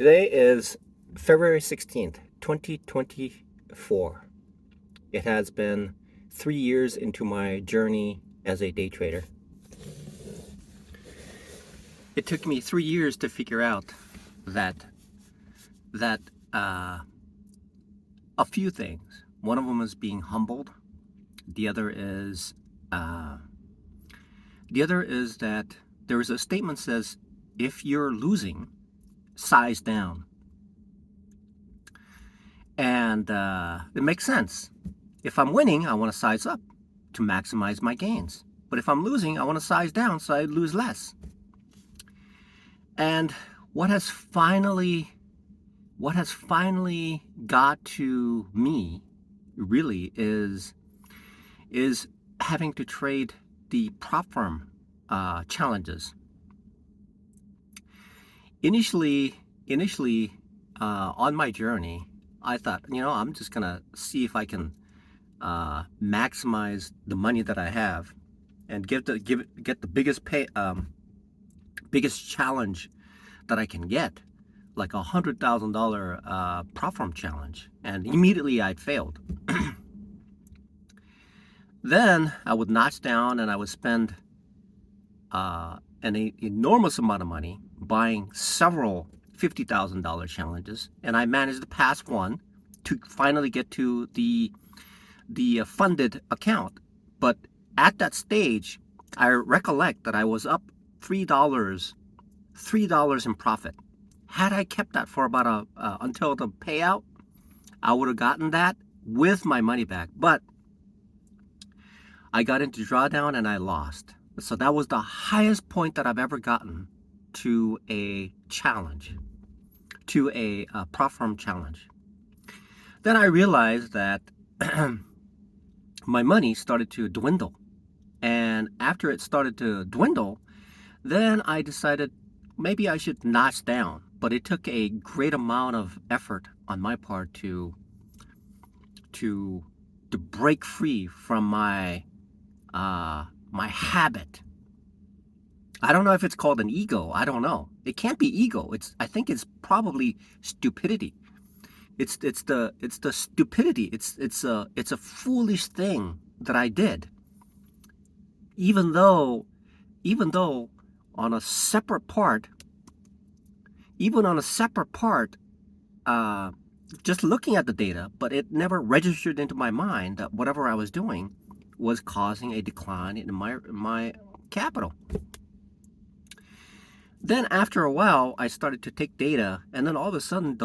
Today is February 16th, 2024. It has been 3 years into my journey as a day trader. It took me 3 years to figure out that that a few things. One of them is being humbled. The other is that there is a statement that says, if you're losing, size down. And it makes sense. If I'm winning, I want to size up to maximize my gains. But if I'm losing, I want to size down so I lose less. And what has finally got to me really is having to trade the prop firm challenges. Initially, on my journey, I thought, I'm just gonna see if I can maximize the money that I have and get the biggest challenge that I can get, like $100,000 prop firm challenge. And immediately I'd failed. Then I would notch down and I would spend an enormous amount of money buying several $50,000 challenges, and I managed to pass one to finally get to the funded account. But at that stage, I recollect that I was up $3 in profit. Had I kept that for about until the payout, I would have gotten that with my money back. But I got into drawdown and I lost. So that was the highest point that I've ever gotten to a challenge, to a prop firm challenge. Then I realized that my money started to dwindle. And after it started to dwindle, then I decided maybe I should notch down. But it took a great amount of effort on my part to break free from my habit. I don't know if it's called an ego. I don't know. It can't be ego. I think it's probably stupidity. It's the stupidity. It's a foolish thing that I did. Even though on a separate part, just looking at the data, but it never registered into my mind that whatever I was doing was causing a decline in my capital. Then after a while, I started to take data, and then all of a sudden, I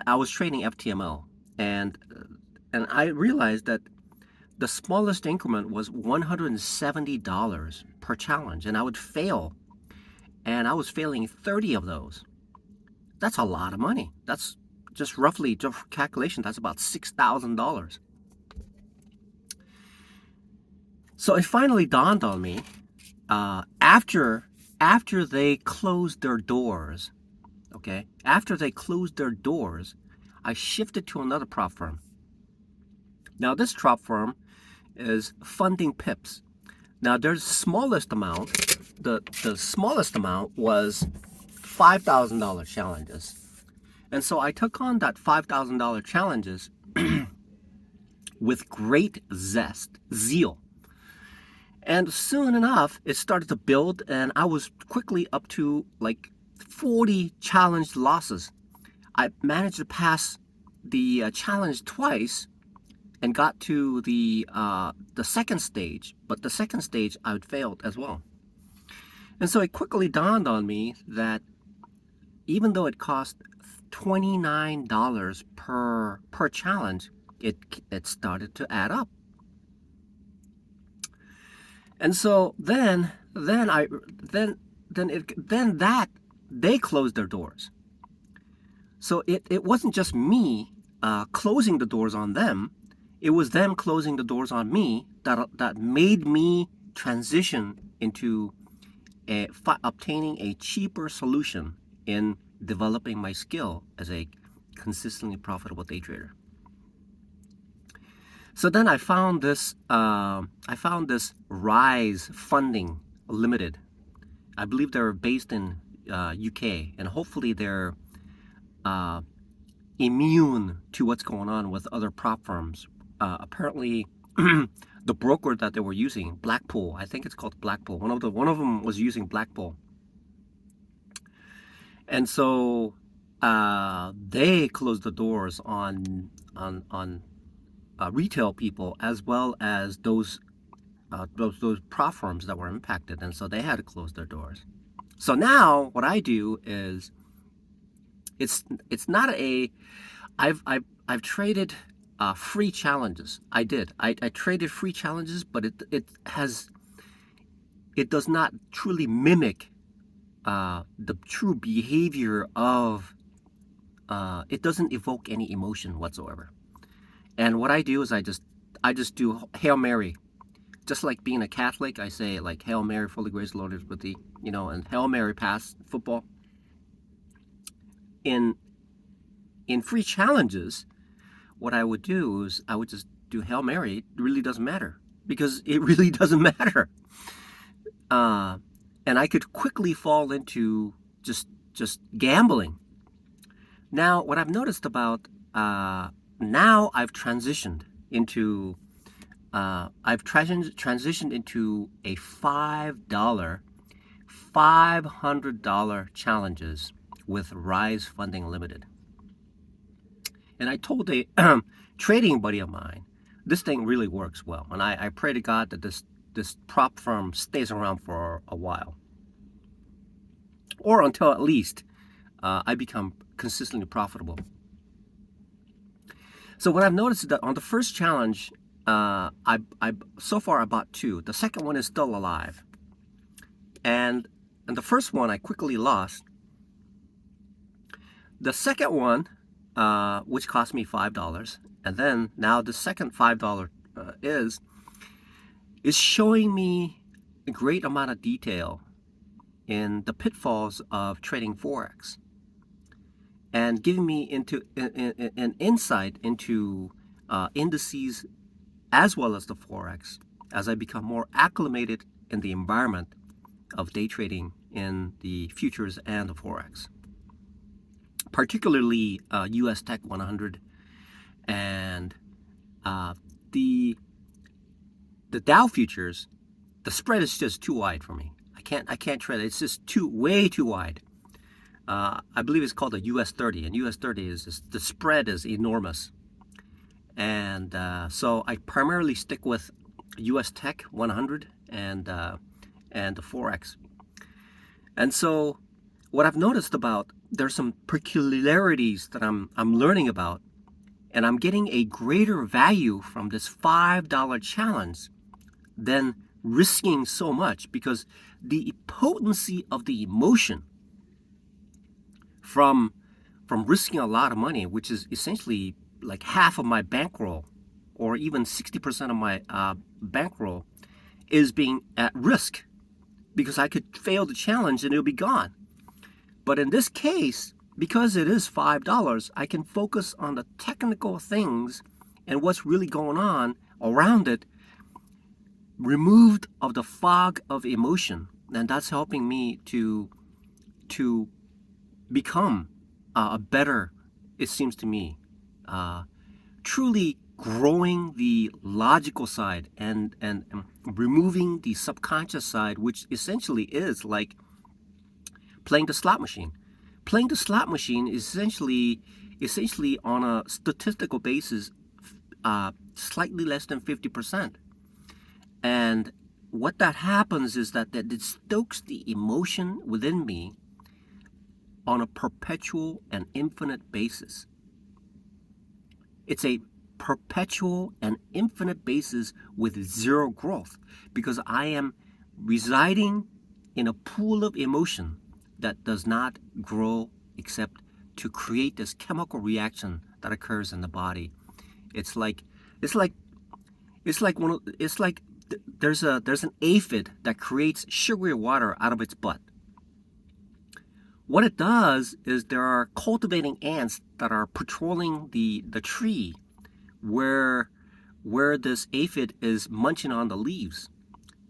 was trading FTMO, and I realized that the smallest increment was $170 per challenge, and I would fail, and I was failing 30 of those. That's a lot of money. That's just roughly, just for calculation, that's about $6,000. So it finally dawned on me, after they closed their doors, okay? After they closed their doors, I shifted to another prop firm. Now this prop firm is funding pips. Now their smallest amount, the smallest amount was $5,000 challenges. And so I took on that $5,000 challenges with great zeal. And soon enough, it started to build, and I was quickly up to like 40 challenge losses. I managed to pass the challenge twice and got to the second stage, but the second stage I failed as well. And so it quickly dawned on me that even though it cost $29 per challenge, it started to add up. And so then they closed their doors. So it wasn't just me closing the doors on them. It was them closing the doors on me that made me transition into obtaining a cheaper solution in developing my skill as a consistently profitable day trader. So then I found this Rise Funding Limited. I believe they're based in UK, and hopefully they're uh, immune to what's going on with other prop firms. Apparently, the broker that they were using, Blackpool, I think it's called Blackpool. One of them was using Blackpool, and so they closed the doors on retail people as well as those prop firms that were impacted, and so they had to close their doors. So now what I do is it's not a I've traded free challenges. I traded free challenges, but it does not truly mimic the true behavior of it doesn't evoke any emotion whatsoever. And what I do is I just do Hail Mary. Just like being a Catholic, I say like Hail Mary, fully grace, Lord is with thee, and Hail Mary pass football. In free challenges, what I would do is I would just do Hail Mary. It really doesn't matter because it really doesn't matter. And I could quickly fall into just gambling. Now, what I've noticed about now I've transitioned into a $500 challenges with Rise Funding Limited. And I told a trading buddy of mine, this thing really works well. And I pray to God that this prop firm stays around for a while. Or until at least I become consistently profitable. So what I've noticed is that on the first challenge, so far I bought 2. The second one is still alive. And the first one I quickly lost. The second one, which cost me $5, and then now the second $5 is showing me a great amount of detail in the pitfalls of trading Forex, and giving me an insight into indices as well as the Forex as I become more acclimated in the environment of day trading in the futures and the Forex. Particularly US Tech 100 and the Dow futures. The spread is just too wide for me. I can't trade it. It's just way too wide. I believe it's called a US 30, and US 30 is the spread is enormous. And so I primarily stick with US Tech 100 and the Forex. And so what I've noticed about, there's some peculiarities that I'm learning about, and I'm getting a greater value from this $5 challenge than risking so much, because the potency of the emotion from risking a lot of money, which is essentially like half of my bankroll, or even 60% of my bankroll, is being at risk, because I could fail the challenge and it'll be gone. But in this case, because it is $5, I can focus on the technical things and what's really going on around it, removed of the fog of emotion. And that's helping me to become a better, it seems to me, truly growing the logical side and removing the subconscious side, which essentially is like playing the slot machine. Playing the slot machine is essentially on a statistical basis, slightly less than 50%. And what that happens is that it stokes the emotion within me on a perpetual and infinite basis. It's a perpetual and infinite basis with zero growth, because I am residing in a pool of emotion that does not grow except to create this chemical reaction that occurs in the body. It's like there's an aphid that creates sugary water out of its butt. What it does is there are cultivating ants that are patrolling the tree where this aphid is munching on the leaves.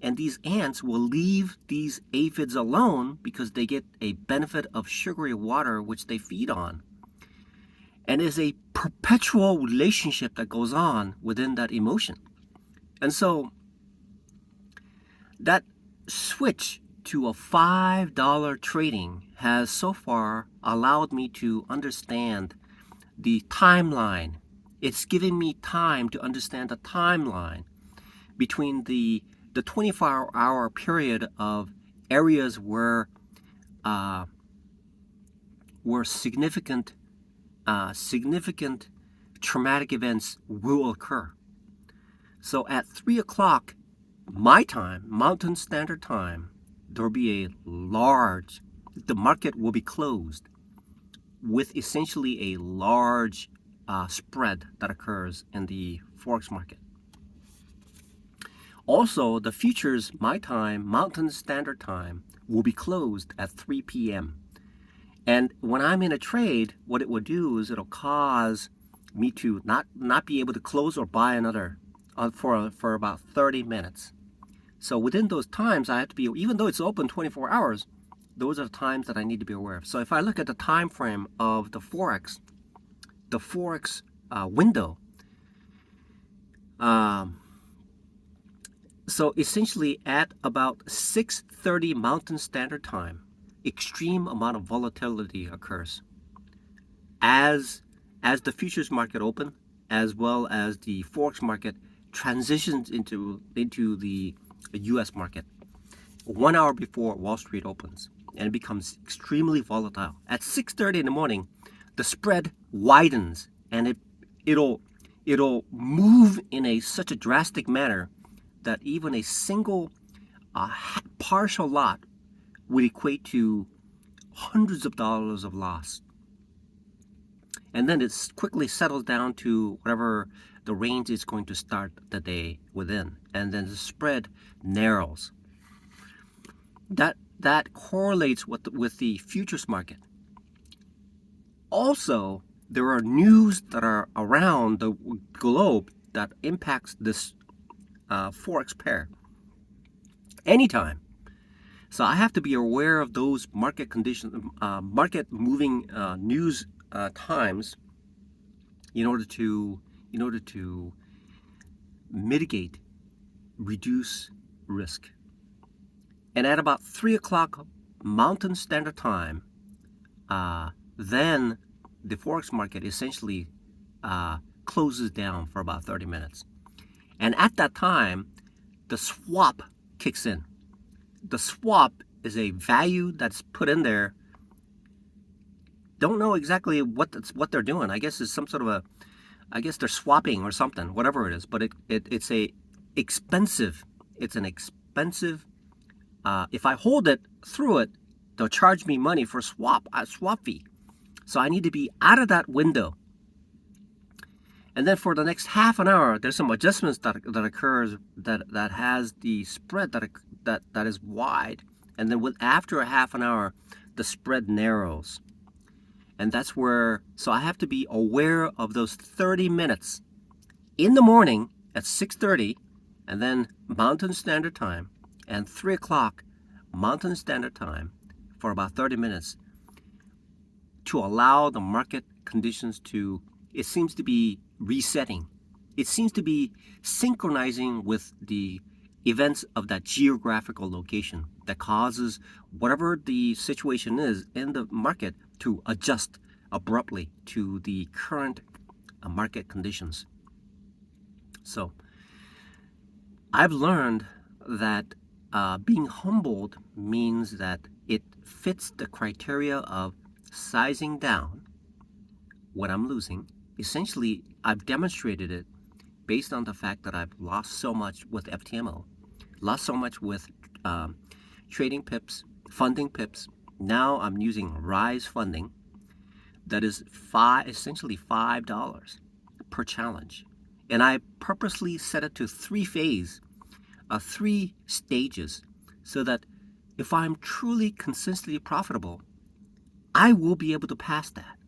And these ants will leave these aphids alone because they get a benefit of sugary water which they feed on. And it's a perpetual relationship that goes on within that emotion. And so that switch to a $5 trading has so far allowed me to understand the timeline. It's giving me time to understand the timeline between the 24-hour period of areas where significant traumatic events will occur. So at 3 o'clock my time, Mountain Standard Time, there will be the market will be closed with essentially a large spread that occurs in the Forex market. Also, the futures, my time, Mountain Standard Time, will be closed at 3 p.m. And when I'm in a trade, what it will do is it'll cause me to not be able to close or buy another for about 30 minutes. So within those times, I have to be, even though it's open 24 hours, those are the times that I need to be aware of. So if I look at the time frame of the Forex window, so essentially at about 6:30 Mountain Standard Time, extreme amount of volatility occurs as the futures market open, as well as the Forex market transitions into the U.S. market 1 hour before Wall Street opens, and it becomes extremely volatile. At 6:30 in the morning, the spread widens, and it'll move in such a drastic manner that even a single partial lot would equate to hundreds of dollars of loss. And then it quickly settles down to whatever the range is going to start the day within, and then the spread narrows. That correlates with the futures market. Also, there are news that are around the globe that impacts this Forex pair anytime. So I have to be aware of those market conditions, market moving news times, in order to mitigate, reduce risk. And at about 3 o'clock Mountain Standard Time, then the Forex market essentially closes down for about 30 minutes. And at that time, the swap kicks in. The swap is a value that's put in there. Don't know exactly what they're doing. I guess it's some sort of I guess they're swapping or something, whatever it is. But it's an expensive. If I hold it through it, they'll charge me money for swap fee. So I need to be out of that window. And then for the next half an hour, there's some adjustments that occurs that has the spread that is wide. And then after a half an hour, the spread narrows. And that's where, so I have to be aware of those 30 minutes in the morning at 6:30, and then Mountain Standard Time, and 3 o'clock Mountain Standard Time for about 30 minutes to allow the market conditions to, it seems to be resetting. It seems to be synchronizing with the events of that geographical location that causes whatever the situation is in the market to adjust abruptly to the current market conditions. So I've learned that being humbled means that it fits the criteria of sizing down when I'm losing. Essentially, I've demonstrated it based on the fact that I've lost so much with FTMO, lost so much with trading pips, funding pips. Now I'm using Rise funding that is essentially $5 per challenge. And I purposely set it to 3 stages, so that if I'm truly consistently profitable, I will be able to pass that.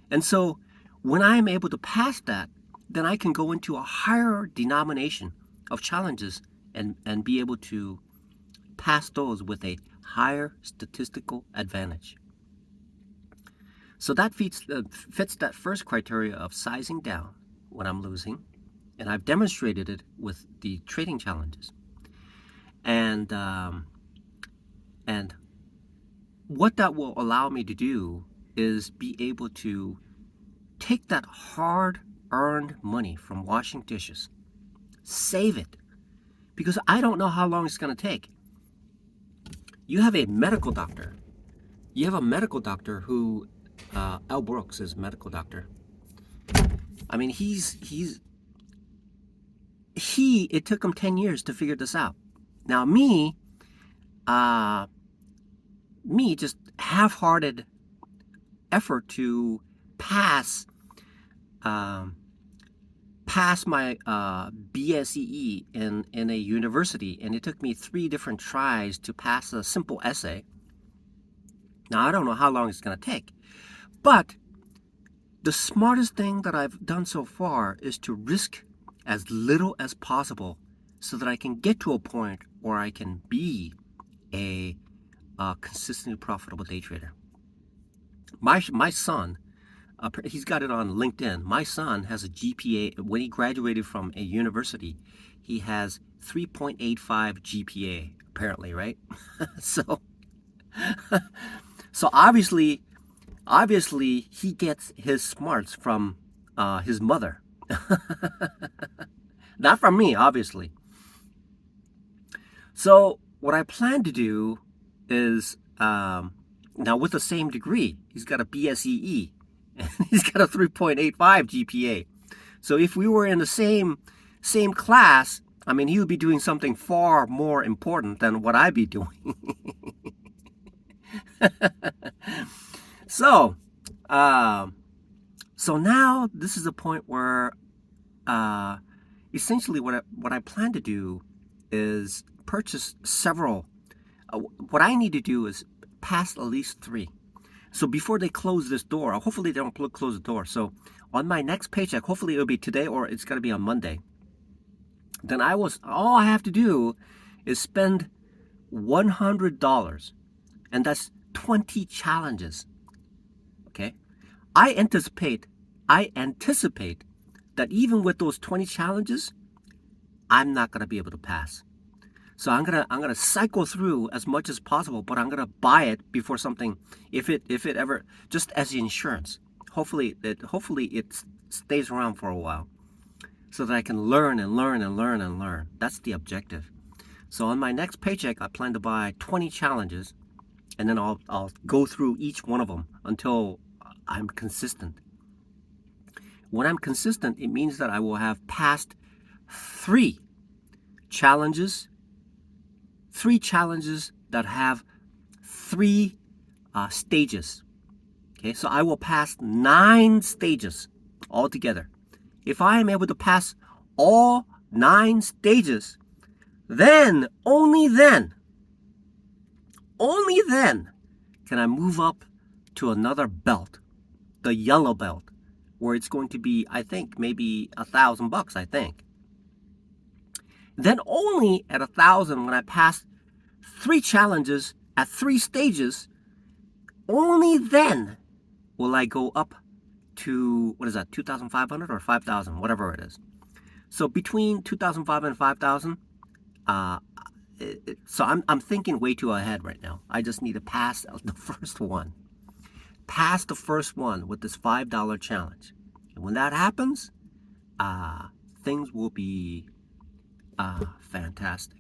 And so when I'm able to pass that, then I can go into a higher denomination of challenges and be able to pass those with a higher statistical advantage. So that fits that first criteria of sizing down when I'm losing, and I've demonstrated it with the trading challenges. And what that will allow me to do is be able to take that hard-earned money from washing dishes, save it, because I don't know how long it's going to take. You have a medical doctor. You have a medical doctor who, Al Brooks is a medical doctor. I mean, it took him 10 years to figure this out. Now me, just half-hearted effort to pass my BSEE in a university, and it took me 3 different tries to pass a simple essay. Now I don't know how long it's going to take, but the smartest thing that I've done so far is to risk as little as possible so that I can get to a point where I can be a consistently profitable day trader. My son, he's got it on LinkedIn. My son has a GPA. When he graduated from a university, he has 3.85 GPA, apparently, right? So obviously he gets his smarts from his mother. Not from me, obviously. So what I plan to do is, now with the same degree, he's got a BSEE, and he's got a 3.85 GPA. So if we were in the same class, I mean, he would be doing something far more important than what I'd be doing. So now this is a point where essentially what I plan to do is purchase several. What I need to do is pass at least 3. So before they close this door, hopefully they don't close the door. So on my next paycheck, hopefully it'll be today or it's going to be on Monday. Then all I have to do is spend $100, and that's 20 challenges. Okay, I anticipate that even with those 20 challenges, I'm not going to be able to pass. So I'm gonna cycle through as much as possible, but I'm gonna buy it before something, if it ever, just as insurance. Hopefully it stays around for a while, so that I can learn and learn and learn and learn. That's the objective. So on my next paycheck, I plan to buy 20 challenges, and then I'll go through each one of them until I'm consistent. When I'm consistent, it means that I will have passed 3 challenges that have 3 stages. Okay, so I will pass 9 stages altogether. If I am able to pass all 9 stages, then, only then can I move up to another belt, the yellow belt, where it's going to be, I think, maybe $1,000, I think. Then only at 1,000, when I pass 3 challenges at 3 stages, only then will I go up to, what is that, 2,500 or 5,000, whatever it is. So between 2,500 and 5,000, so I'm thinking way too ahead right now. I just need to pass the first one. Pass the first one with this $5 challenge. And when that happens, things will be fantastic.